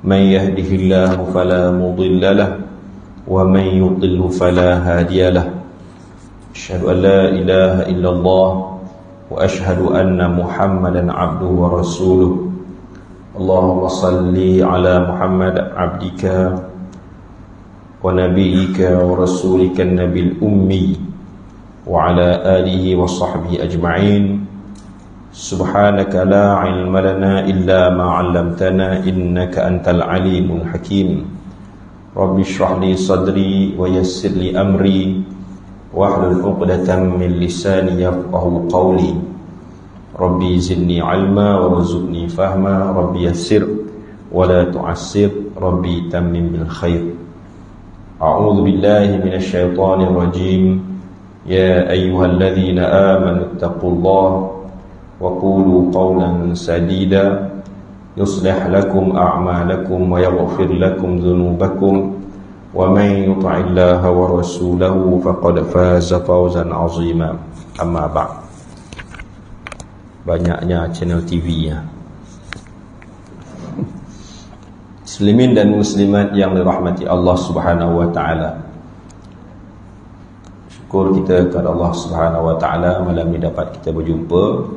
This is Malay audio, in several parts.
من يهده الله فلا مضل له ومن يضلل فلا هادي له أشهد أن لا إله إلا الله وأشهد أن محمدا عبده ورسوله اللهم صل على محمد عبدك ونبيك ورسولك النبي الأمي وعلى آله وصحبه أجمعين سبحانك لا علم لنا إلا ما علمتنا إنك أنت العليم الحكيم رب اشرح لي صدري ويسر لي أمري واحلل عقدة من لساني يفقهوا قولي ربي زدني علما وارزقني فهما ربي يسر ولا تعسر ربي تمم بالخير أعوذ بالله من الشيطان الرجيم يا أيها الذين آمنوا اتقوا الله وقولوا قولا سديدا يصلح لكم أعمالكم ويغفر لكم ذنوبكم ومن يطع الله ورسوله فقد فاز فوزا عظيما أما بعد. Banyaknya channel TV ya. Muslimin dan muslimat yang dirahmati Allah Subhanahu wa taala. Syukur kita kepada Allah Subhanahu wa taala malam ini dapat kita berjumpa.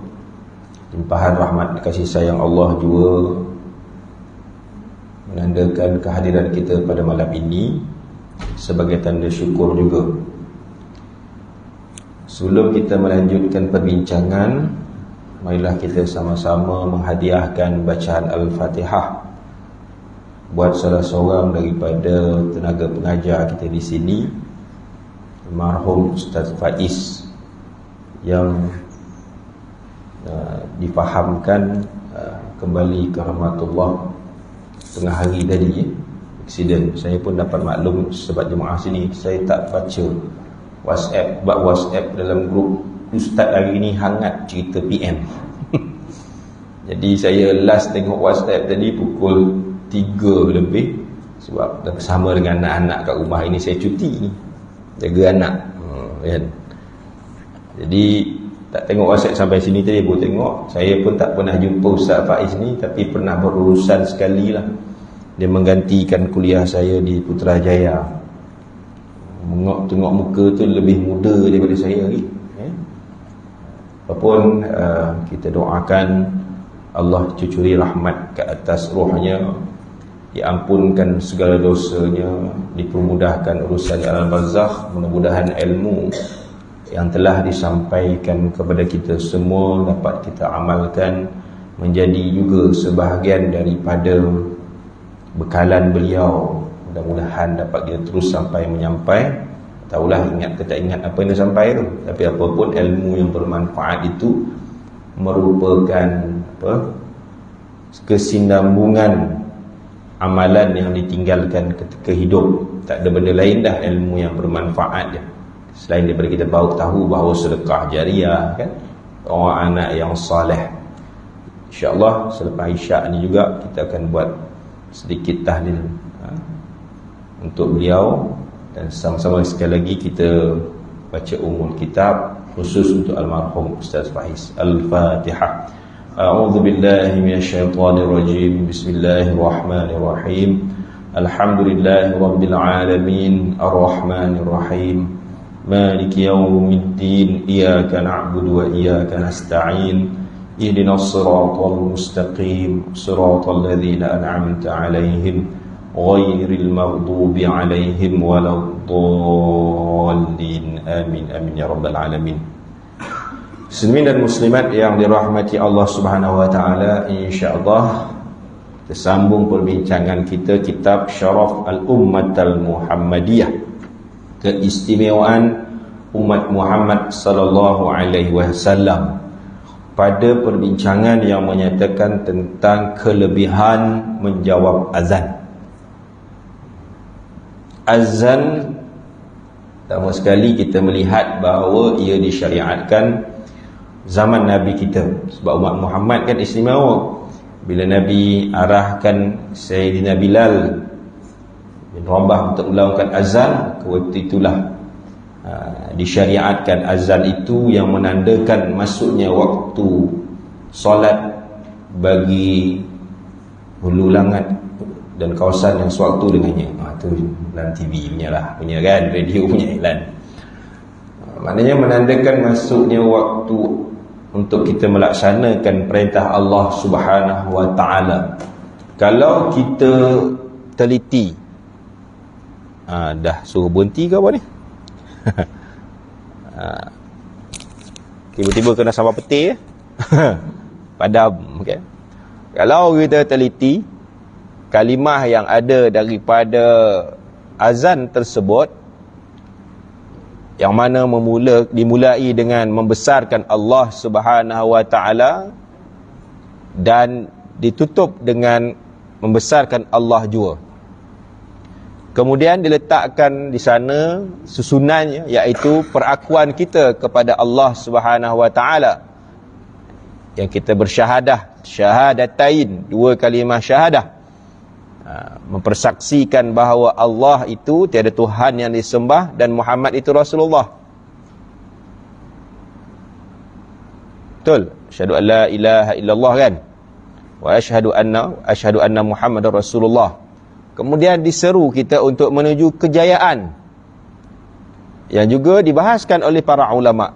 Limpahan rahmat dan kasih sayang Allah juga menandakan kehadiran kita pada malam ini sebagai tanda syukur juga. Sebelum kita melanjutkan perbincangan, marilah kita sama-sama menghadiahkan bacaan Al-Fatihah buat salah seorang daripada tenaga pengajar kita di sini, almarhum Ustaz Faiz, yang difahamkan kembali ke rahmatullah tengah hari tadi aksiden. Saya pun dapat maklum sebab jemaah sini saya tak baca WhatsApp, sebab WhatsApp dalam grup Ustaz hari ni hangat cerita PM. Jadi saya last tengok WhatsApp tadi pukul 3 lebih sebab bersama dengan anak-anak kat rumah. Ini saya cuti ni, jaga anak kan. Jadi tak tengok WhatsApp sampai sini tadi, baru tengok. Saya pun tak pernah jumpa Ustaz Faiz ni, tapi pernah berurusan sekali lah. Dia menggantikan kuliah saya di Putrajaya. Tengok muka tu lebih muda daripada saya lagi. Apapun kita doakan Allah cucuri rahmat ke atas rohnya, diampunkan segala dosanya, dipermudahkan urusan alam barzakh. Mudah-mudahan ilmu yang telah disampaikan kepada kita semua dapat kita amalkan, menjadi juga sebahagian daripada bekalan beliau. Mudah-mudahan dapat kita terus sampai menyampai. Tahulah ingat ke tak ingat apa yang dia sampai tu, tapi apapun ilmu yang bermanfaat itu merupakan kesinambungan amalan yang ditinggalkan ketika hidup. Tak ada benda lain dah ilmu yang bermanfaat je, selain daripada kita tahu bahawa sedekah jariah kan, orang anak yang saleh. InsyaAllah selepas isyak ni juga kita akan buat sedikit tahlil untuk beliau. Dan sama-sama sekali lagi kita baca umul kitab khusus untuk almarhum Ustaz Faiz. Al-Fatihah. A'udzu billahi minasyaitonir rajim. Bismillahirrahmanirrahim. Alhamdulillahi rabbil alamin, arrahmanir rahim, maliki yaumiddin, iyyaka na'budu wa iyyaka nasta'in, ihdinas siratal mustaqim, siratal ladzina an'amta 'alaihim ghairil maghdubi 'alaihim waladdallin. Amin amin ya rabbal alamin. Muslimin dan muslimat yang dirahmati Allah Subhanahu wa taala, insyaallah kita sambung perbincangan kita kitab Syaraf al-Ummah al-Muhammadiyah, keistimewaan umat Muhammad sallallahu alaihi wasallam, pada perbincangan yang menyatakan tentang kelebihan menjawab azan. Azan, pertama sekali kita melihat bahawa ia disyariatkan zaman Nabi kita, sebab umat Muhammad kan istimewa. Bila Nabi arahkan Sayyidina Bilal bin Rabah untuk melakukan azan, waktu itulah disyariatkan azan itu, yang menandakan masuknya waktu solat bagi hulu langit dan kawasan yang sewaktu dengannya. Tu dalam TV punya lah, punya kan, radio punya iklan. Maknanya menandakan masuknya waktu untuk kita melaksanakan perintah Allah Subhanahu wa taala. Kalau kita teliti, dah suruh berhenti ke apa ni? Tiba-tiba kena sabar petir. Padam, okay? Kalau kita teliti kalimah yang ada daripada azan tersebut, yang mana dimulai dengan membesarkan Allah Subhanahu wa taala dan ditutup dengan membesarkan Allah juga. Kemudian diletakkan di sana susunannya, iaitu perakuan kita kepada Allah Subhanahu wa taala, yang kita bersyahadah, syahadatain, 2 kalimah syahadah, mempersaksikan bahawa Allah itu tiada Tuhan yang disembah dan Muhammad itu Rasulullah. Betul? Asyhadu an la ilaha illallah kan? Wa asyhadu anna Muhammadar Rasulullah. Kemudian diseru kita untuk menuju kejayaan, yang juga dibahaskan oleh para ulama.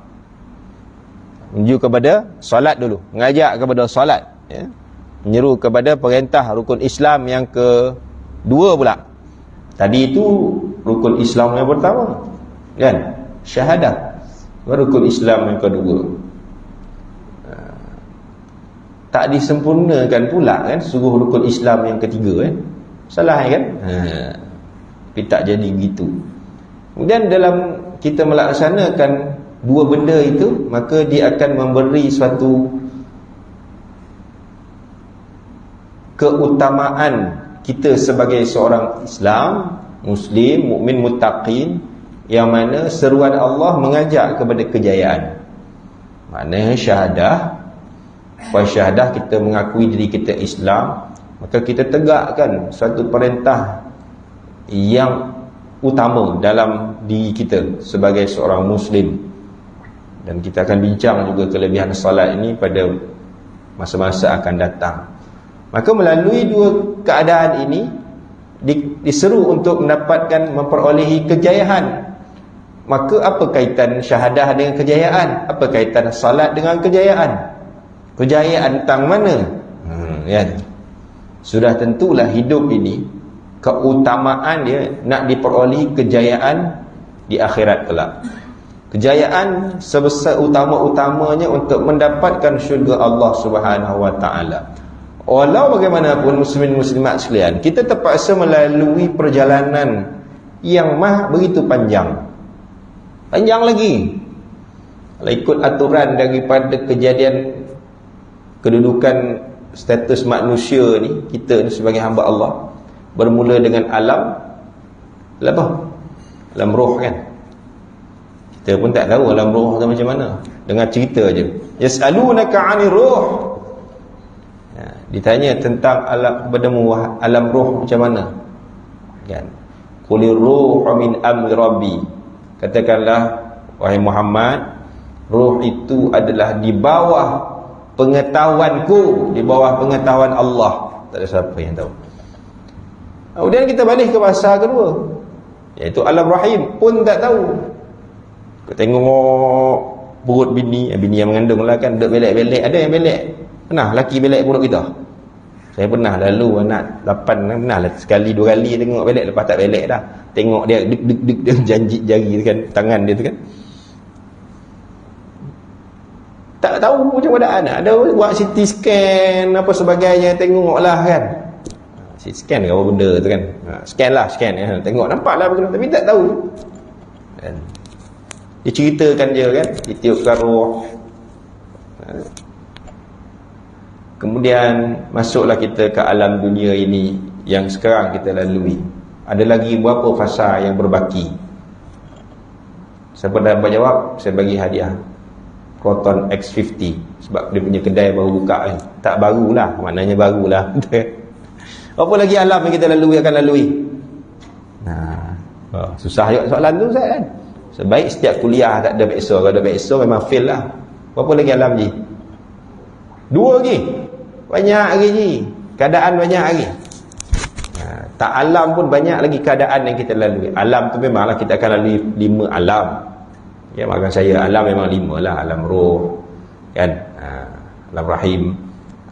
Menuju kepada solat dulu, mengajak kepada solat, ya. Menyeru kepada perintah rukun Islam yang kedua pula. Tadi itu rukun Islam yang pertama, kan? Syahadah. Rukun Islam yang kedua. Tak disempurnakan pula, kan? Suruh rukun Islam yang ketiga, kan? Salah, kan? Tapi tak jadi begitu. Kemudian dalam kita melaksanakan 2 benda itu, maka dia akan memberi suatu keutamaan kita sebagai seorang Islam, Muslim, mukmin, muttaqin, yang mana seruan Allah mengajak kepada kejayaan. Maknanya syahadah, pada syahadah kita mengakui diri kita Islam, maka kita tegakkan suatu perintah yang utama dalam diri kita sebagai seorang Muslim. Dan kita akan bincang juga kelebihan salat ini pada masa-masa akan datang. Maka melalui 2 keadaan ini diseru untuk mendapatkan, memperolehi kejayaan. Maka apa kaitan syahadah dengan kejayaan? Apa kaitan salat dengan kejayaan? Kejayaan tentang mana? Ya. Sudah tentulah hidup ini keutamaan dia nak diperolehi kejayaan di akhirat kelak. Kejayaan sebesar utama-utamanya untuk mendapatkan syurga Allah Subhanahu wa taala. Walau bagaimanapun muslimin muslimat sekalian, kita terpaksa melalui perjalanan yang begitu panjang. Panjang lagi. Kalau ikut aturan daripada kejadian kedudukan status manusia ni, kita ni sebagai hamba Allah, bermula dengan alam apa? Alam roh, kan? Kita pun tak tahu alam roh tu macam mana. Dengar cerita je. Yas'alunaka 'anir ruh. Ditanya tentang alam kepadamu, alam roh macam mana, kan? Qulir ruhu min amri rabbi. Katakanlah, wahai Muhammad, roh itu adalah di bawah pengetahuanku, di bawah pengetahuan Allah. Tak ada siapa yang tahu. Kemudian kita balik ke bahasa kedua, iaitu alam rahim, pun tak tahu. Kau tengok perut bini yang mengandung lah, kan, duduk belek-belek. Ada yang belek? Pernah laki belek perut kita? Saya pernah lalu anak 8, pernah lah sekali 2 kali tengok belek, lepas tak belek dah. Tengok dia dek dia janjit jari tu, kan, tangan dia tu, kan. Tak tahu macam keadaan. Ada buat CT scan apa sebagainya, tengoklah, kan. CT scan ke apa benda tu, kan. Scan lah, scan, ya. Tengok nampaklah benda, tapi tak tahu, kan. Dia ceritakan je, kan, ditiupkan roh. Kemudian masuklah kita ke alam dunia ini yang sekarang kita lalui. Ada lagi berapa fasa yang berbaki? Siapa dah berjawab, saya bagi hadiah Proton X50. Sebab dia punya kedai baru buka, kan. Tak barulah, maknanya barulah. Apa lagi alam yang kita lalui, akan lalui? Susah juga soalan tu, Ustaz, kan. Sebaik setiap kuliah tak ada beksa. Kalau ada beksa memang fail lah. Berapa lagi alam je? 2 lagi. Banyak lagi je. Keadaan banyak lagi. Tak alam pun banyak lagi keadaan yang kita lalui. Alam tu memanglah kita akan lalui 5 alam. Ya, makan saya alam memang 5 lah. Alam roh, kan, alam rahim,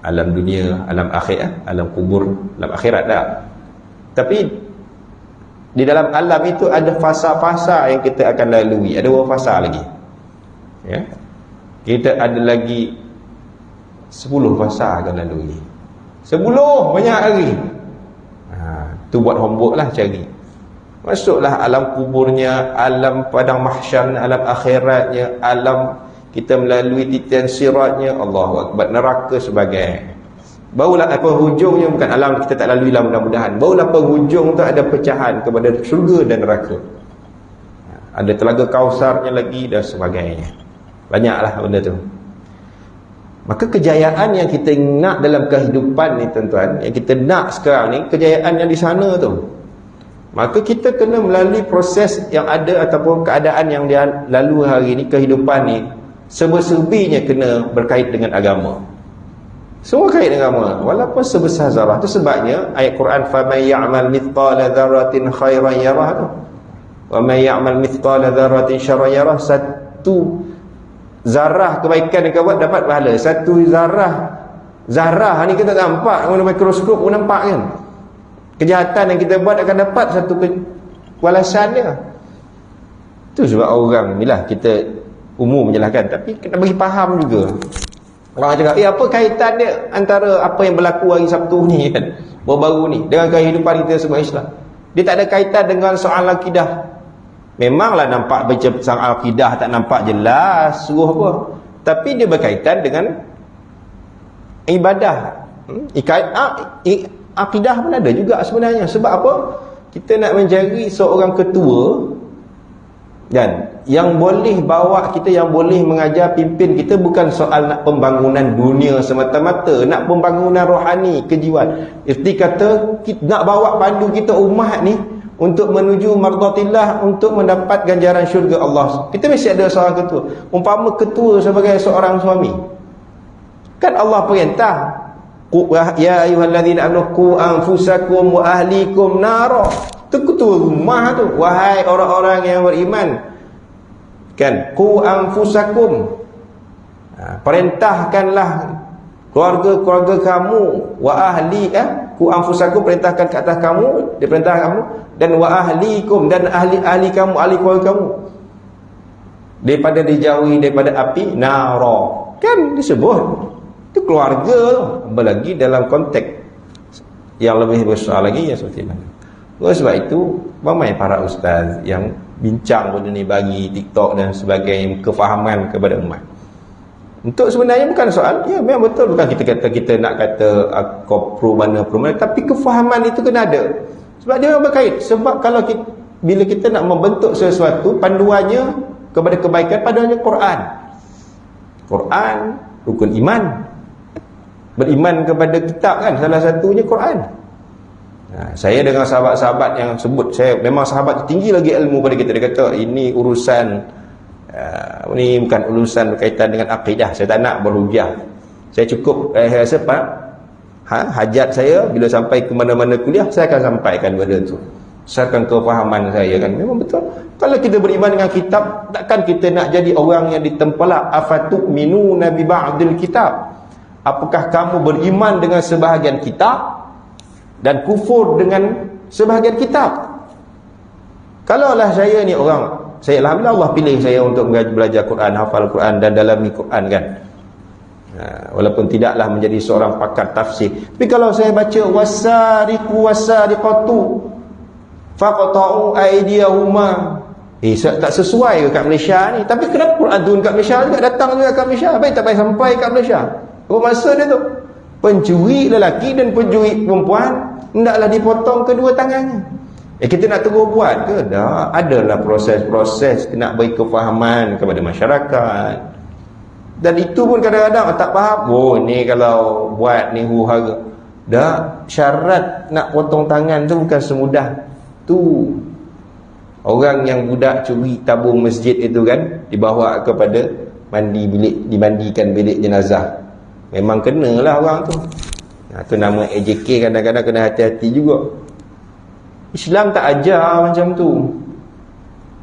alam dunia, alam akhirat, alam kubur, alam akhirat dah. Tapi di dalam alam itu ada fasa-fasa yang kita akan lalui. Ada berapa fasa lagi? Ya. Kita ada lagi 10 fasa akan lalui. 10 banyak lagi. Tu buat homework lah, cari. Masuklah alam kuburnya, alam padang mahsyarnya, alam akhiratnya, alam kita melalui titian siratnya, Allahu Akbar, neraka sebagai. Barulah penghujungnya, bukan alam kita tak lalui lah mudah-mudahan. Barulah penghujung tu ada pecahan kepada syurga dan neraka. Ada telaga Kausarnya lagi dan sebagainya. Banyaklah benda tu. Maka kejayaan yang kita nak dalam kehidupan ni tuan-tuan, yang kita nak sekarang ni, kejayaan yang di sana tu, maka kita kena melalui proses yang ada ataupun keadaan yang dia lalu hari ni, kehidupan ni serba-serbinya kena berkait dengan agama. Semua kait dengan agama, walaupun sebesar zarah. Itu sebabnya ayat Quran, faman ya'mal mithqala dzarratin khairan yarah tu, wa man ya'mal mithqala dzarratin syarran yarah. Satu zarah kebaikan yang kau buat dapat pahala. Satu zarah ni kita tak nampak, guna mikroskop pun nampak kan. Kejahatan yang kita buat akan dapat satu balasan dia. Itu sebab orang ni lah, kita umum je lah kan, tapi kena bagi faham juga. Orang cakap, apa kaitan dia antara apa yang berlaku hari Sabtu ni kan, baru-baru ni, dengan kehidupan kita sebagai Islam? Dia tak ada kaitan dengan soal akidah. Memanglah nampak baca soal akidah tak nampak jelas suruh apa, tapi dia berkaitan dengan ibadah. Akidah pun ada juga sebenarnya. Sebab apa? Kita nak mencari seorang ketua dan yang boleh bawa kita, yang boleh mengajar, pimpin kita, bukan soal nak pembangunan dunia semata-mata, nak pembangunan rohani, kejiwaan. Erti kata nak bawa pandu kita umat ni untuk menuju mardatillah, untuk mendapat ganjaran syurga Allah. Kita mesti ada seorang ketua. Umpama ketua sebagai seorang suami, kan Allah perintah, ya ayyuhallazina amanu qu anfusakum wa ahlikum nara. Tu ketua rumah tu, wahai orang-orang yang beriman, kan, qu anfusakum, perintahkanlah keluarga-keluarga kamu, wa ahli, ku anfusakum, perintahkan ke atas kamu, dia perintah kamu, dan wa ahlikum, dan ahli kamu, ahli keluarga kamu, daripada dijauhi daripada api nara. Kan disebut itu keluarga tu, apalagi dalam konteks yang lebih besar lagi, ya seperti mana. Sebab itu ramai para ustaz yang bincang benda ni, bagi TikTok dan sebagainya, kefahaman kepada umat. Untuk sebenarnya bukan soal, ya memang betul, bukan kita kata kita nak kata pro mana, tapi kefahaman itu kena ada. Sebab dia berkait. Sebab kalau kita, bila kita nak membentuk sesuatu, panduannya kepada kebaikan, padanya Quran. Quran, rukun iman. Beriman kepada kitab kan, salah satunya Quran. Saya dengan sahabat-sahabat yang sebut, saya memang sahabat tinggi lagi ilmu pada kita, dia kata ini urusan ini bukan urusan berkaitan dengan akidah, saya tak nak berhujah, saya cukup rasa hajat saya bila sampai ke mana-mana kuliah, saya akan sampaikan benda tu, berdasarkan kefahaman saya kan. Memang betul, kalau kita beriman dengan kitab, takkan kita nak jadi orang yang ditempelak. Afatu'minuna bi ba'dil kitab, apakah kamu beriman dengan sebahagian kitab dan kufur dengan sebahagian kitab? Kalaulah saya ni orang, saya alhamdulillah Allah pilih saya untuk belajar Quran, hafal Quran dan dalami Quran kan, walaupun tidaklah menjadi seorang pakar tafsir. Tapi kalau saya baca wasariqu wasariqatu faqta'u aydiyahuma, tak sesuai kat Malaysia ni. Tapi kenapa Quran turun kat Malaysia juga, datang juga kat Malaysia, baik tak payah sampai kat Malaysia. Apa maksud dia tu? Pencuri lelaki dan pencuri perempuan hendaklah dipotong kedua tangannya. Kita nak terus buat ke? Dah, adalah proses-proses nak beri kefahaman kepada masyarakat. Dan itu pun kadang-kadang tak faham. Oh, ni kalau buat ni huru-hara. Dah, syarat nak potong tangan tu bukan semudah tu. Orang yang budak curi tabung masjid itu kan, dibawa kepada dimandikan bilik jenazah. Memang kenalah orang tu. Itu nama AJK, kadang-kadang kena hati-hati juga. Islam tak ajar macam tu.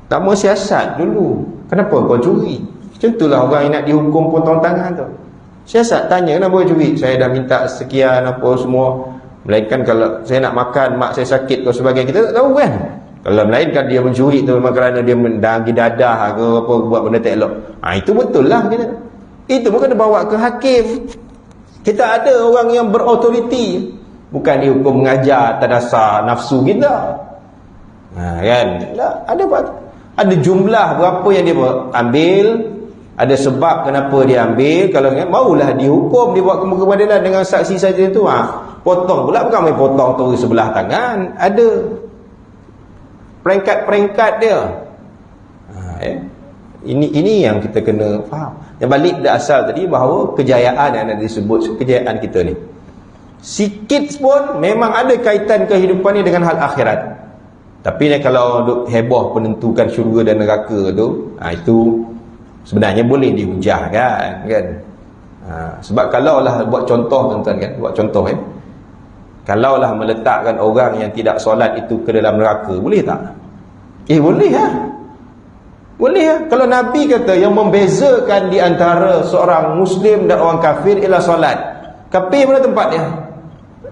Tak mau siasat dulu. Kenapa kau curi? Macam itulah orang yang nak dihukum potong tangan tu. Siasat tanya, kenapa kau curi? Saya dah minta sekian apa semua. Melainkan kalau saya nak makan, mak saya sakit kau sebagainya, kita tak tahu kan. Kalau melainkan dia mencuri tu memang kerana dia mendagi dadah ke apa, buat benda tak elok. Itu betul lah kita. Itu bukan dia bawa ke hakim. Kita ada orang yang berautoriti, bukan dihukum mengajar atas dasar nafsu kita. Kan? Ada jumlah berapa yang dia ambil, ada sebab kenapa dia ambil. Kalau maulah dihukum, dibawa ke muka pengadilan dengan saksi saja tu, potong pula, bukan main potong tu sebelah tangan. Ada peringkat-peringkat dia. Ini yang kita kena faham. Yang balik dah asal tadi bahawa kejayaan yang ada disebut, kejayaan kita ni sikit pun memang ada kaitan kehidupan ni dengan hal akhirat. Tapi ni kalau duk heboh penentukan syurga dan neraka tu, itu sebenarnya boleh dihujahkan kan. Sebab kalaulah buat contoh tuan-tuan kan, buat contoh kalaulah meletakkan orang yang tidak solat itu ke dalam neraka, boleh tak? Boleh lah. Boleh lah. Kalau Nabi kata yang membezakan di antara seorang Muslim dan orang kafir ialah solat. Kafir mana tempat dia?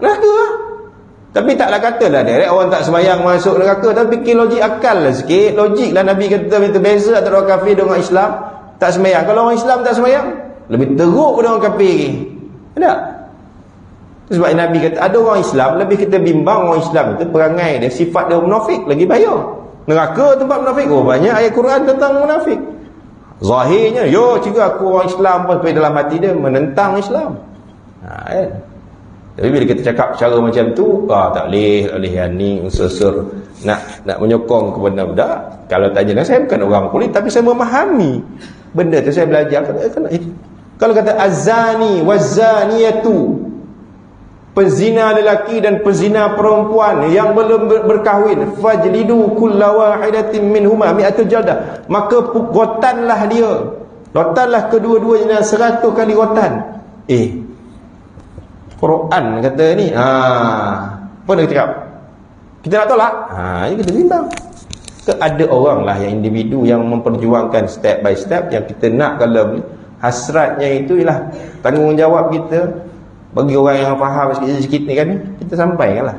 Neraka lah. Tapi taklah katalah direct orang tak sembahyang masuk neraka. Tapi fikir logik akal lah sikit. Logik lah Nabi kata itu beza antara orang kafir dengan orang Islam tak sembahyang. Kalau orang Islam tak sembahyang, lebih teruk pada orang kafir lagi. Ada? Sebab Nabi kata ada orang Islam, lebih kita bimbang orang Islam itu perangai dia, sifat dia munafik, lagi bahaya. Neraka tempat munafik. Banyak ayat Quran tentang munafik. Zahirnya, cikgu aku orang Islam pun, tapi dalam hati dia menentang Islam. Tapi bila kita cakap cara macam tu, tak boleh yang ni unsur-unsur nak menyokong kepada budak. Kalau tanya, saya bukan orang kulit, tapi saya memahami benda tu, saya belajar. Kalau kata azani wazaniyatu, penzina lelaki dan penzina perempuan yang belum berkahwin, fajlidu kulla wahidatin minhuma mi'atul jaldah, maka rotanlah dia, rotanlah kedua-duanya 100 kali rotan. Quran kata ni, apa dia cakap? Kita nak tolak? Kita bimbang. Ada orang lah yang individu yang memperjuangkan step by step, yang kita nak kalau hasratnya itu ialah tanggungjawab kita bagi orang yang faham sikit-sikit ni kan, kita sampaikan lah.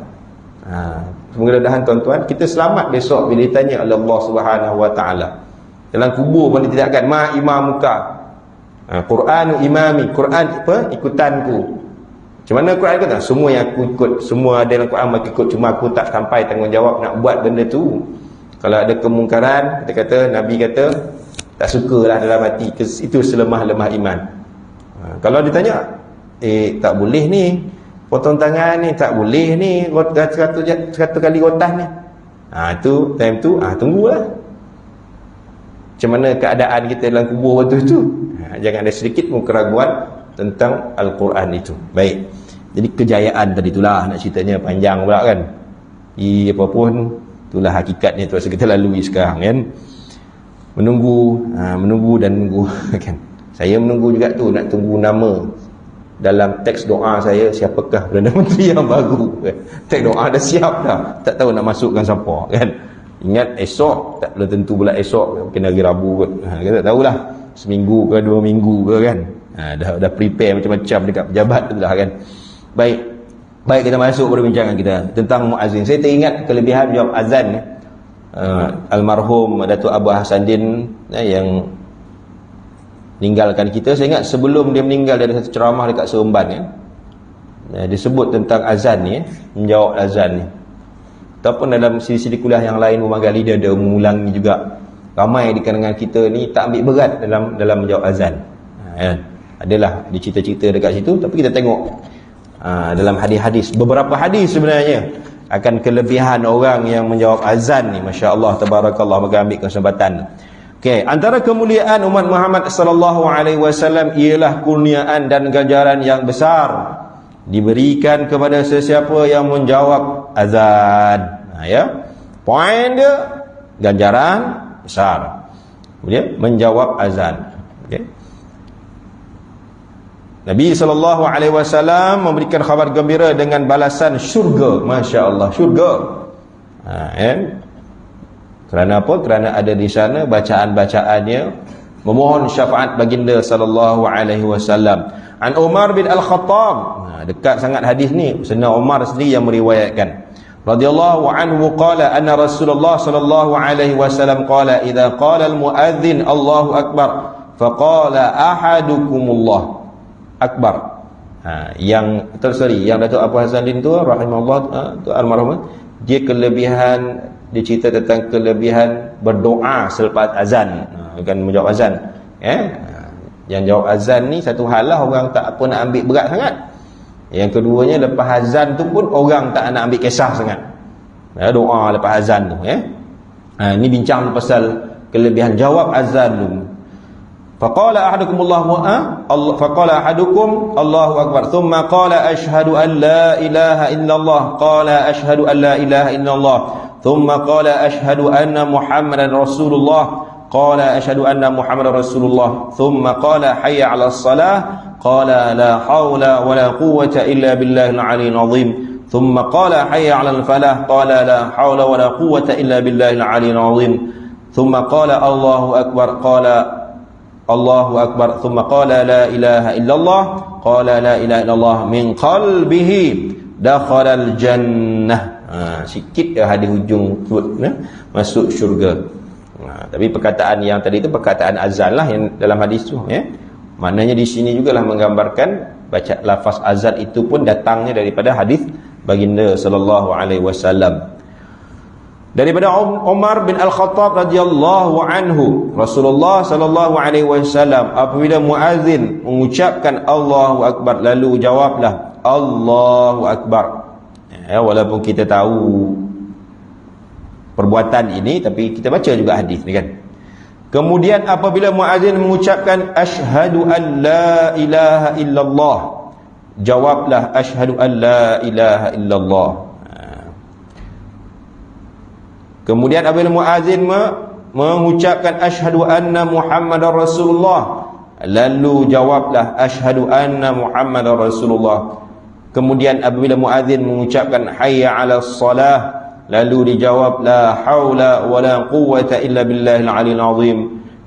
Mudah-mudahan tuan-tuan kita selamat besok bila ditanya oleh Allah Subhanahu Wa Taala. Dalam kubur pun ditetapkan ma imamuka, Quranu imami, Quran apa? Ikutanku. Macam mana Quran kata? Semua yang aku ikut, semua ada dalam Quran aku ikut, cuma aku tak sampai tanggungjawab nak buat benda tu. Kalau ada kemungkaran, kita kata, Nabi kata tak sukalah dalam hati, itu selemah-lemah iman. Kalau ditanya, tak boleh ni potong tangan ni, tak boleh ni 100 kali rotan ni, tu time tu tunggulah macam mana keadaan kita dalam kubur waktu tu. Jangan ada sedikit pun keraguan tentang Al-Quran itu. Baik, jadi kejayaan tadi itulah nak ceritanya, panjang pula kan. Apapun itulah hakikatnya tu kita lalui sekarang kan. Menunggu dan menunggu kan. Saya menunggu juga tu, nak tunggu nama dalam teks doa saya, siapakah Perdana Menteri yang baru kan? Teks doa dah siap dah, tak tahu nak masukkan siapa kan. Ingat esok, tak belum tentu pula esok, mungkin hari Rabu kot. Kita tak tahulah, seminggu ke 2 minggu ke kan. Dah prepare macam-macam dekat pejabat tu lah kan. Baik, kita masuk pada bincangan kita tentang muazzin. Saya teringat kelebihan jawab azan almarhum Datuk Abu Hasanuddin yang meninggalkan kita. Saya ingat sebelum dia meninggal, dia ada satu ceramah dekat Seremban ya. Dia sebut tentang azan ni, menjawab azan ni. Ataupun dalam siri-siri kuliah yang lain bermanggali dia ada mengulangi juga. Ramai di kalangan kita ni tak ambil berat dalam menjawab azan. Adalah dicerita-cerita dekat situ, tapi kita tengok dalam hadis-hadis, beberapa hadis sebenarnya akan kelebihan orang yang menjawab azan ni. Masya-Allah tabarakallah. Maka ambil kesempatan. Okey, antara kemuliaan umat Muhammad sallallahu alaihi wasallam ialah kurniaan dan ganjaran yang besar diberikan kepada sesiapa yang menjawab azan. Poin dia ganjaran besar. Kemudian menjawab azan. Okey. Nabi SAW memberikan khabar gembira dengan balasan syurga. Masya Allah, syurga. Kerana apa? Kerana ada di sana bacaan-bacaannya memohon syafaat baginda sallallahu alaihi wasallam. An Umar bin Al-Khattab, dekat sangat hadis ni, Sayyidina Umar sendiri yang meriwayatkan. Radhiyallahu anhu qala anna Rasulullah sallallahu alaihi wasallam qala idza qala al-muadzin Allahu akbar faqala ahadukumullah akbar. Yang yang Datuk Abu Hasanuddin tu rahimahullah tu almarhum, dia kelebihan, dia cerita tentang kelebihan berdoa selepas azan, bukan menjawab azan. Yang jawab azan ni satu hal lah, orang tak apa nak ambil berat sangat. Yang keduanya, lepas azan tu pun orang tak nak ambil kisah sangat. Doa lepas azan tu. Ni bincang pasal kelebihan jawab azan tu. Faqala ahadukum Allahu akbar thumma qala ashhadu an la ilaha illallah qala ashhadu an la ilaha illallah thumma qala ashhadu anna Muhammadan Rasulullah qala ashhadu anna Muhammadan Rasulullah thumma qala hayya 'alas salah qala la haula wa la quwwata illa billahil 'aliyyil 'azim thumma qala hayya 'alal falah qala la haula wa la quwwata illa billahil 'aliyyil 'azim thumma qala Allahu akbar qala Allahu akbar thumma qala la ilaha illallah qala la ilaha illallah min qalbihi dakhalal jannah. Sikit hadis hujung masuk syurga. Tapi perkataan yang tadi itu perkataan azan lah yang dalam hadis tu, maknanya di sini jugalah menggambarkan baca lafaz azan itu pun datangnya daripada hadis baginda sallallahu alaihi wasallam. Daripada Umar bin Al-Khattab radhiyallahu anhu, Rasulullah sallallahu alaihi wasallam apabila muazzin mengucapkan Allahu akbar, lalu jawablah Allahu akbar. Walaupun kita tahu perbuatan ini, tapi kita baca juga hadis ni kan. Kemudian apabila muazzin mengucapkan asyhadu an la ilaha illallah, jawablah asyhadu an la ilaha illallah. Kemudian apabila muazzin mengucapkan asyhadu anna Muhammadar Rasulullah, lalu jawablah asyhadu anna Muhammadar Rasulullah. Kemudian apabila muazzin mengucapkan hayya 'alas salah, lalu dijawab la haula wala quwwata illa billahil 'aliyyil 'azim.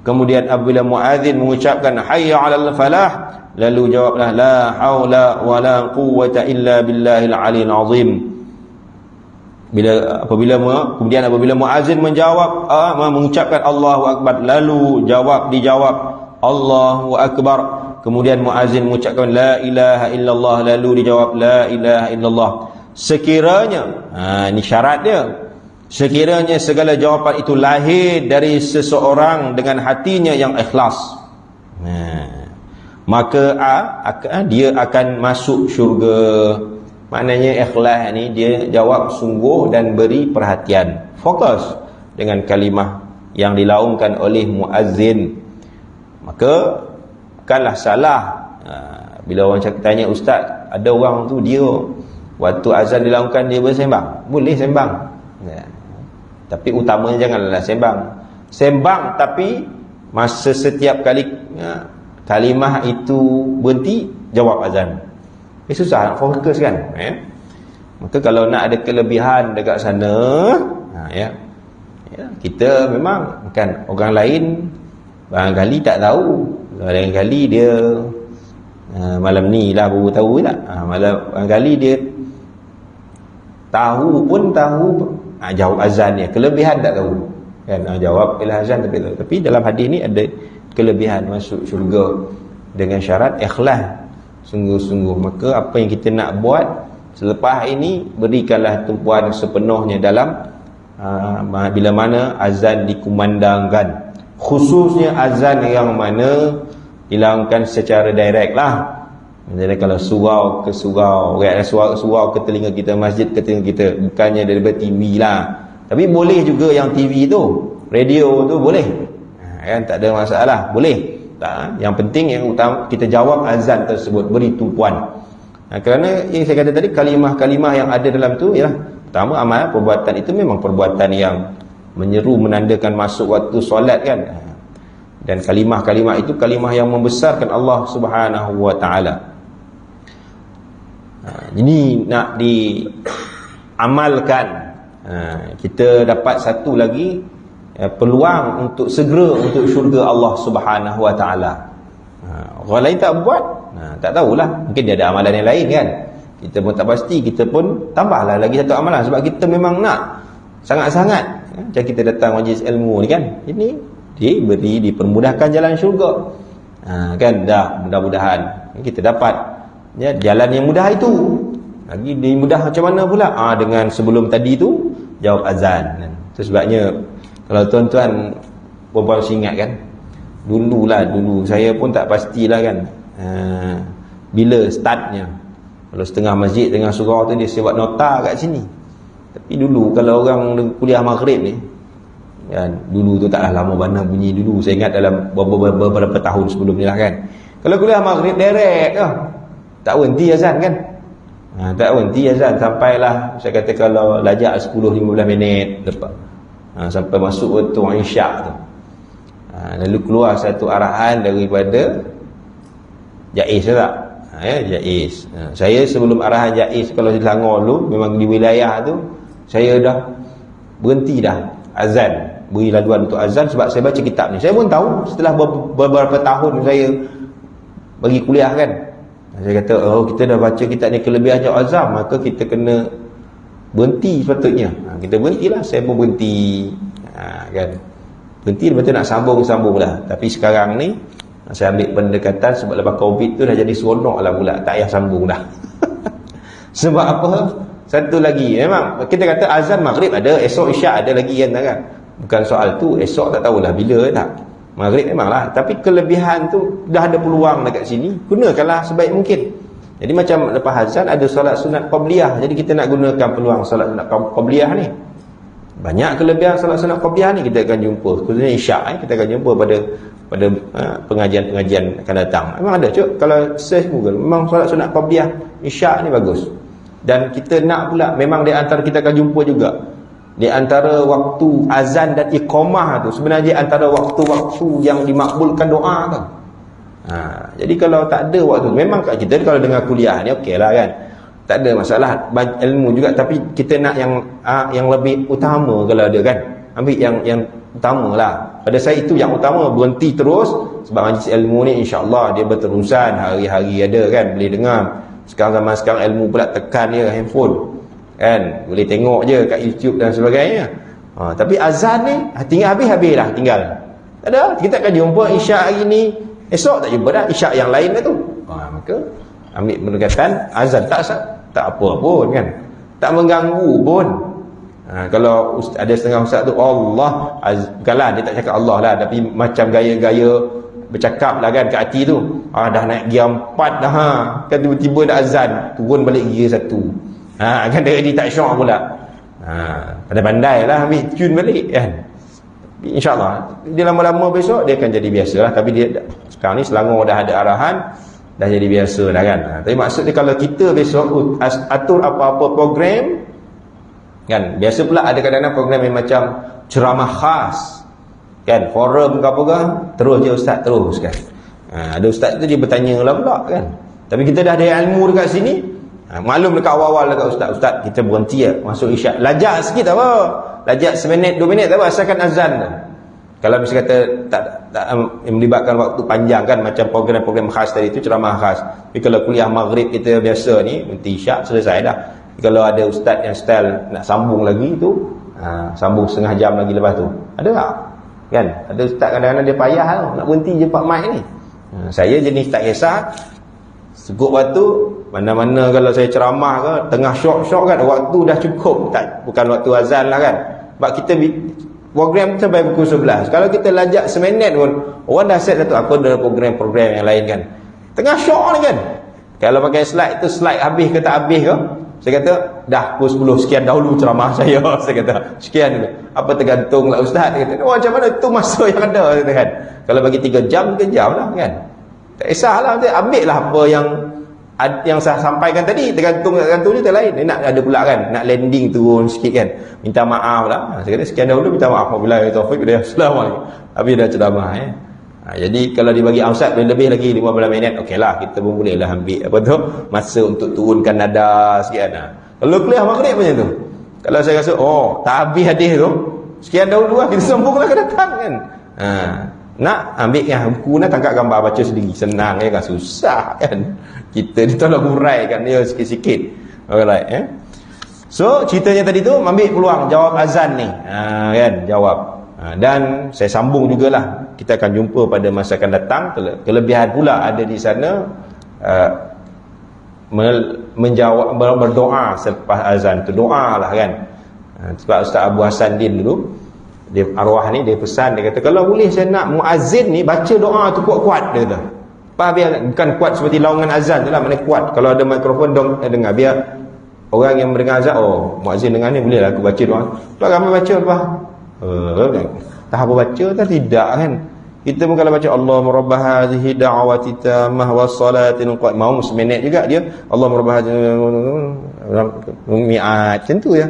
Kemudian apabila muazzin mengucapkan hayya 'alal falah, lalu jawablah la haula wala quwwata illa billahil 'aliyyil 'azim. Kemudian apabila muazzin mengucapkan Allahu akbar, lalu dijawab Allahu akbar. Kemudian muazzin mengucapkan la ilaha illallah, lalu dijawab la ilaha illallah. Sekiranya, ini syarat dia, sekiranya segala jawapan itu lahir dari seseorang dengan hatinya yang ikhlas, maka dia akan masuk syurga. Maknanya ikhlas ni dia jawab sungguh dan beri perhatian, fokus dengan kalimah yang dilaungkan oleh muazzin. Maka bukanlah salah bila orang tanya, ustaz, ada orang tu dia waktu azan dilaungkan dia bersembang. Boleh sembang, tapi utamanya janganlah sembang tapi masa setiap kali kalimah itu berhenti, jawab azan. Susah nak fokus kan. Maka kalau nak ada kelebihan dekat sana, kita memang kan, orang lain barangkali tak tahu, barangkali dia malam ni lah baru tahu tak, barangkali dia tahu jawab azan ni, kelebihan tak tahu kan, jawab bila azan tapi tahu. Tapi dalam hadis ni ada kelebihan masuk syurga dengan syarat ikhlas sungguh-sungguh. Maka apa yang kita nak buat selepas ini, berikanlah tumpuan sepenuhnya dalam bila mana azan dikumandangkan, khususnya azan yang mana dilakukan secara direct lah. Jadi kalau surau ke surau, surau ke telinga kita, masjid ke telinga kita, bukannya daripada TV lah. Tapi boleh juga yang TV tu, radio tu boleh, kan, tak ada masalah, boleh. Tak, yang penting, yang utama kita jawab azan tersebut, beri tumpuan. Kerana yang saya kata tadi, kalimah-kalimah yang ada dalam tu ialah pertama, amal perbuatan itu memang perbuatan yang menyeru, menandakan masuk waktu solat kan. Dan kalimah-kalimah itu kalimah yang membesarkan Allah Subhanahu wa taala. Ini nak diamalkan Kita dapat satu lagi peluang untuk segera untuk syurga Allah Subhanahu Wa Taala. Orang lain tak buat, tak tahulah, mungkin dia ada amalan yang lain kan, kita pun tak pasti. Kita pun tambahlah lagi satu amalan sebab kita memang nak sangat-sangat. Macam kita datang majlis ilmu ni kan, ini dipermudahkan jalan syurga, kan. Dah mudah-mudahan kita dapat jalan yang mudah itu. Lagi mudah macam mana pula? Dengan sebelum tadi tu jawab azan. Itu sebabnya kalau tuan-tuan perempuan ingat kan, dulu saya pun tak pastilah kan, bila startnya. Kalau setengah masjid, tengah surau tu dia buat nota kat sini. Tapi dulu kalau orang kuliah maghrib ni kan, dulu tu taklah lama mana bunyi dulu. Saya ingat dalam beberapa tahun sebelum ni lah kan, kalau kuliah maghrib direct lah, tak berhenti azan kan. Tak berhenti azan sampailah, saya kata kalau lajak 10-15 minit lepas, sampai masuk waktu isyak tu. Lalu keluar satu arahan daripada Jais tak? Jais. Saya sebelum arahan Jais, kalau di Selangor dulu, memang di wilayah tu saya dah berhenti dah azan, beri laluan untuk azan sebab saya baca kitab ni. Saya pun tahu setelah beberapa tahun saya bagi kuliah kan, saya kata kita dah baca kitab ni kelebihan jawab azan, maka kita kena berhenti sepatutnya. Kita berhentilah, saya pun berhenti, kan. Berhenti betul nak sambung lah. Tapi sekarang ni saya ambil pendekatan sebab lepas Covid tu dah jadi seronok lah pula, tak payah sambung dah. Sebab apa? Satu lagi, memang kita kata azan maghrib ada, esok isyak ada lagi kan. Bukan soal tu, esok tak tahulah bila tak. Maghrib memanglah, tapi kelebihan tu dah ada peluang dekat sini, gunakanlah sebaik mungkin. Jadi macam lepas azan ada solat sunat qabliyah, jadi kita nak gunakan peluang solat sunat qabliyah ni. Banyak kelebihan solat sunat qabliyah ni kita akan jumpa, khususnya isyak kita akan jumpa pada pengajian-pengajian akan datang. Memang ada kalau search Google, memang solat sunat qabliyah isyak ni bagus. Dan kita nak pula, memang di antara kita akan jumpa juga, di antara waktu azan dan iqamah tu sebenarnya antara waktu-waktu yang dimakbulkan doa kan. Jadi kalau tak ada waktu, memang kita kalau dengar kuliah ni okeylah kan, tak ada masalah, ilmu juga, tapi kita nak yang lebih utama. Kalau ada kan, ambil yang utama lah. Pada saya itu yang utama, berhenti terus. Sebab majlis ilmu ni insya-Allah dia berterusan, hari-hari ada kan, boleh dengar. Zaman sekarang ilmu pula tekan je handphone kan, boleh tengok je kat YouTube dan sebagainya. Tapi azan ni tinggal habis lah, tinggal. Tak ada, kita akan jumpa isyak hari ni, esok tak jumpa dah, isyak yang lain dah tu. Maka ambil pendekatan azan tak apa pun kan, tak mengganggu pun. Kalau ada setengah ustaz tu Allah bukanlah dia tak cakap Allah lah, tapi macam gaya-gaya bercakap lah kan kat hati tu, dah naik gear 4 dah kan, tiba-tiba dah azan turun balik gear 1 kan, dia tak syok pula. Pandai-pandai lah ambil tune balik kan. InsyaAllah dia lama-lama besok dia akan jadi biasa lah. Tapi dia sekarang ni Selangor dah ada arahan, dah jadi biasa dah kan. Tapi maksudnya kalau kita besok atur apa-apa program kan, biasa pula ada kadang-kadang program yang macam ceramah khas kan, forum ke apa ke, terus je ustaz terus kan. Ada ustaz tu dia bertanya lah pula kan. Tapi kita dah ada ilmu dekat sini. Maklum dekat awal-awal dekat ustaz kita berhenti ya, masuk isyak, lajak sikit tak apa, lajak seminit 2 minit tak apa, asalkan azan tu. Kalau misalnya kata tak melibatkan waktu panjang kan, macam program-program khas tadi tu, ceramah khas. Tapi kalau kuliah maghrib kita biasa ni, berhenti isyak selesai dah. Kalau ada ustaz yang style nak sambung lagi tu, sambung setengah jam lagi lepas tu, ada tak? Kan? Ada ustaz kadang-kadang dia payah tau, nak berhenti je pak mic ni. Saya jenis tak kisah, segup waktu, mana-mana kalau saya ceramah ke, tengah syok-syok kan, waktu dah cukup, bukan waktu azan lah kan. Sebab kita program sampai pukul 11. Kalau kita lajak seminit pun, orang dah set satu, apa ada program-program yang lain kan. Tengah syok ni kan. Kalau pakai slide tu, slide habis ke tak habis ke, saya kata, dah pukul 10, sekian dahulu ceramah saya. Saya kata, sekian dulu. Apa tergantung lah ustaz. Dia kata, macam mana tu masa yang ada, kata kan. Kalau bagi 3 jam, 3 jam lah kan. Tak kisahlah, ambil lah apa yang saya sampaikan tadi, tergantung je lain. Dia nak ada pula kan, nak landing turun sikit kan, minta maaf lah. Saya kata sekian dahulu, minta maaf, wabillahi taufiq, assalamualaikum. Habis dah ceramah jadi kalau dibagi ausat lebih lagi 15 minit, okeylah, kita pun boleh lah ambil apa tu, masa untuk turunkan nada sikit kan. Kalau kuliah maghrib macam tu, Kalau saya rasa tak habis hadis tu, sekian dahulu kita sambunglah ke datang kan. Nak ambil buku nak tangkap gambar baca sendiri, senang kan, susah kan. Kita ni tolong huraikan dia sikit-sikit. Alright. So ceritanya tadi tu ambil peluang jawab azan ni, kan, jawab. Dan saya sambung jugalah, kita akan jumpa pada masa akan datang. Kelebihan pula ada di sana, menjawab, berdoa selepas azan tu, doa lah kan. Sebab Ustaz Abu Hassan Din dulu, dia arwah ni, dia pesan, dia kata kalau boleh saya nak muazzin ni baca doa tu kuat-kuat, dia kata. Biar bukan kuat seperti laungan azan tu lah, maknanya kuat. Kalau ada mikrofon dong dengar, biar orang yang mendengar azan, muazzin dengar ni boleh lah aku baca doa. Kalau ramai baca apa? Tak apa baca tak, tidak kan. Kita pun kalau baca Allahumma rabb hadhihi da'wati tammah wassalatin qad, mau seminit juga dia Allahumma rabb hadhihi mi'at, tentu ya.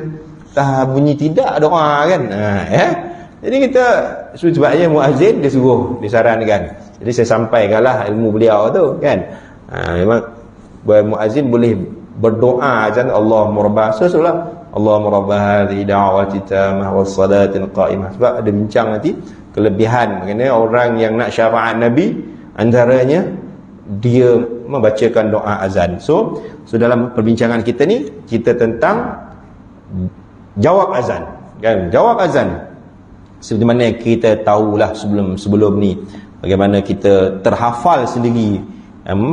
Tak bunyi tidak doa kan. Jadi kita sebabnya muazzin dia suruh, disarankan. Jadi saya sampaikanlah ilmu beliau tu kan. Memang muazzin boleh berdoa azan Allahumma rabb, sesulah Allahumma rabb hadhihi da'wati tammah wassalatin qa'imah. Sebab ada bincang nanti kelebihan mengenai orang yang nak syafaat Nabi, antaranya dia membacakan doa azan. So dalam perbincangan kita ni, kita tentang jawab azan kan, jawab azan. Seperti mana kita tahulah sebelum ni, bagaimana kita terhafal sendiri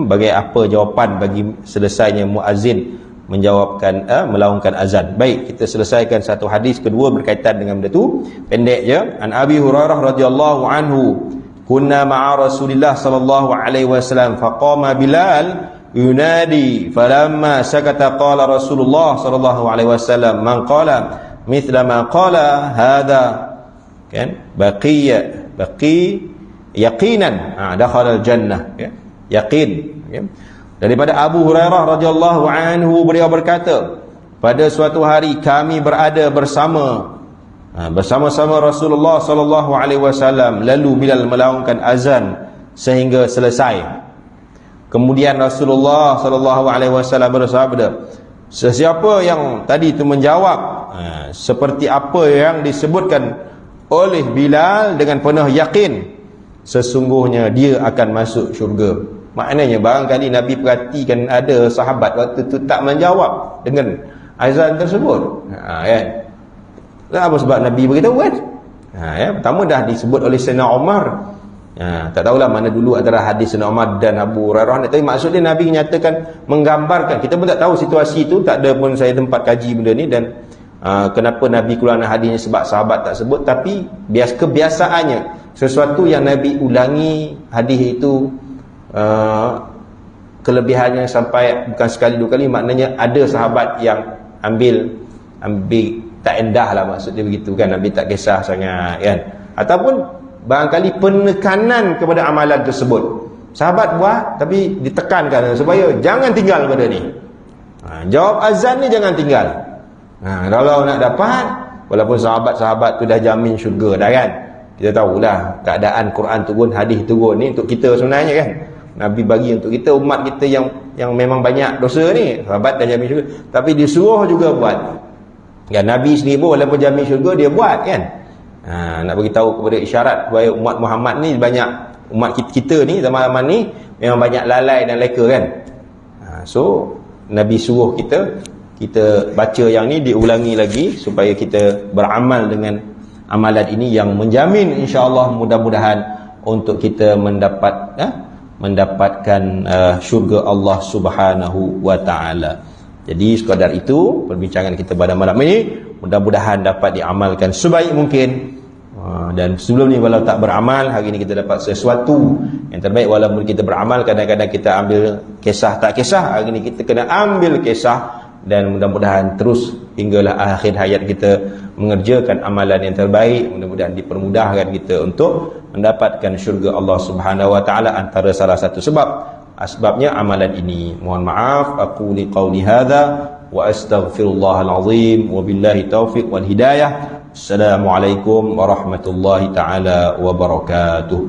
bagi apa jawapan bagi selesainya muazzin menjawabkan melaungkan azan. Baik, kita selesaikan satu hadis kedua berkaitan dengan benda tu, pendek je. An Abi Hurairah radhiyallahu anhu, kunna ma'a Rasulillah sallallahu alaihi wasallam faqama Bilal yunadi falamma sakata qala Rasulullah sallallahu alaihi wasallam man qala mithla ma qala hadha kan baqi yaqinan dakhala al-jannah, yaqin. Daripada Abu Hurairah radhiyallahu anhu, beliau berkata, pada suatu hari kami berada bersama-sama Rasulullah sallallahu alaihi wasallam, lalu Bilal melaungkan azan sehingga selesai. Kemudian Rasulullah sallallahu alaihi wasallam bersabda, sesiapa yang tadi itu menjawab seperti apa yang disebutkan oleh Bilal dengan penuh yakin, sesungguhnya dia akan masuk syurga. Maknanya barangkali Nabi perhatikan ada sahabat waktu tu tak menjawab dengan azan tersebut, kan. Apa sebab Nabi beritahu kan? Pertama dah disebut oleh Sayyidina Umar. Tak tahulah mana dulu antara hadis Sayyidina Umar dan Abu Hurairah, tapi maksudnya Nabi menyatakan, menggambarkan. Kita pun tak tahu situasi itu, tak ada pun saya tempat kaji benda ni, dan kenapa Nabi keluarkan hadisnya sebab sahabat tak sebut. Tapi kebiasaannya sesuatu yang Nabi ulangi hadis itu, kelebihannya sampai bukan sekali dua kali, maknanya ada sahabat yang ambil tak endah lah, maksudnya begitu kan. Nabi tak kisah sangat kan, ataupun barangkali penekanan kepada amalan tersebut. Sahabat buat tapi ditekankan supaya jangan tinggal pada ni. Jawab azan ni jangan tinggal. Kalau nak dapat, walaupun sahabat-sahabat tu dah jamin syurga dah kan. Kita tahulah keadaan Quran turun, hadis turun ni untuk kita sebenarnya kan. Nabi bagi untuk kita, umat kita yang memang banyak dosa ni, sahabat dah jamin syurga, tapi disuruh juga buat kan. Nabi sendiri pun walaupun jamin syurga, dia buat kan. Nak bagi tahu kepada isyarat supaya umat Muhammad ni banyak, umat kita ni zaman-zaman ni memang banyak lalai dan leka kan. So Nabi suruh kita baca yang ni, diulangi lagi supaya kita beramal dengan amalan ini yang menjamin insya-Allah mudah-mudahan untuk kita mendapatkan syurga Allah Subhanahu wa taala. Jadi sekadar itu perbincangan kita pada malam ini, mudah-mudahan dapat diamalkan sebaik mungkin. Dan sebelum ni walau tak beramal, hari ni kita dapat sesuatu yang terbaik. Walaupun kita beramal, kadang-kadang kita ambil kisah tak kisah, hari ni kita kena ambil kisah. Dan mudah-mudahan terus hinggalah akhir hayat kita mengerjakan amalan yang terbaik. Mudah-mudahan dipermudahkan kita untuk mendapatkan syurga Allah Subhanahu wa taala. Antara salah satu asbabnya amalan ini. Mohon maaf, aku li qauli hadza wa astaghfirullahal azim wa billahi taufiq wal hidayah. Assalamualaikum warahmatullahi taala wabarakatuh.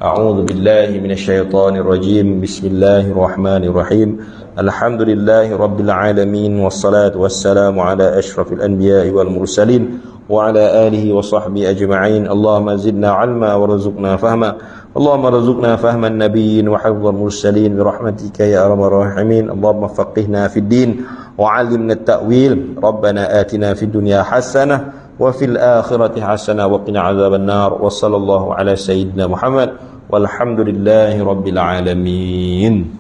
A'udzu billahi minasyaitonir rajim. Bismillahirrahmanirrahim. Alhamdulillahi rabbil alamin, wassalatu wassalamu ala asyrafil anbiya'i wal mursalin wa ala alihi wa sahbihi ajma'in. Allahumma zidna ilma warzuqna fahma. Allahumma rzuqna fahman nabiyyin wa hifdzal mursalin bi rahmatika ya arhamar rahimin. Allahumma faqihna fid din wa 'allimna at-ta'wil. Rabbana atina fid dunya hasanah wa fil akhirati hasanah wa qina 'adzaban nar. Wa sallallahu ala sayyidina Muhammad walhamdulillahi rabbil alamin.